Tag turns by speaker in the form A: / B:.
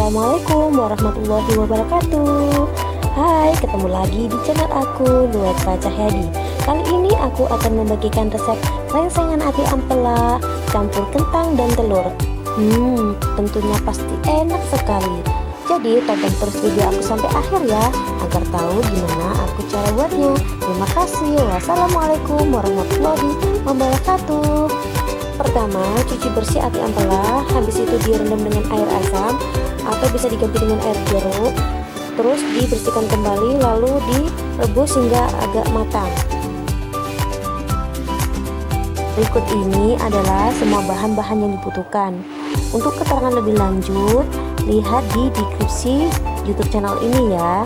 A: Assalamualaikum warahmatullahi wabarakatuh. Hai, ketemu lagi di channel aku, Nueta Cahyadi. Kali ini aku akan membagikan resep rengsengan ati ampela campur kentang dan telur. Tentunya pasti enak sekali. Jadi tonton terus video aku sampai akhir ya, agar tahu gimana aku cara buatnya. Terima kasih. Wassalamualaikum warahmatullahi wabarakatuh. Pertama, cuci bersih ati ampela, habis itu direndam dengan air asam atau bisa diganti dengan air jeruk. Terus dibersihkan kembali lalu direbus hingga agak matang. Berikut ini adalah semua bahan-bahan yang dibutuhkan. Untuk keterangan lebih lanjut, lihat di deskripsi YouTube channel ini ya.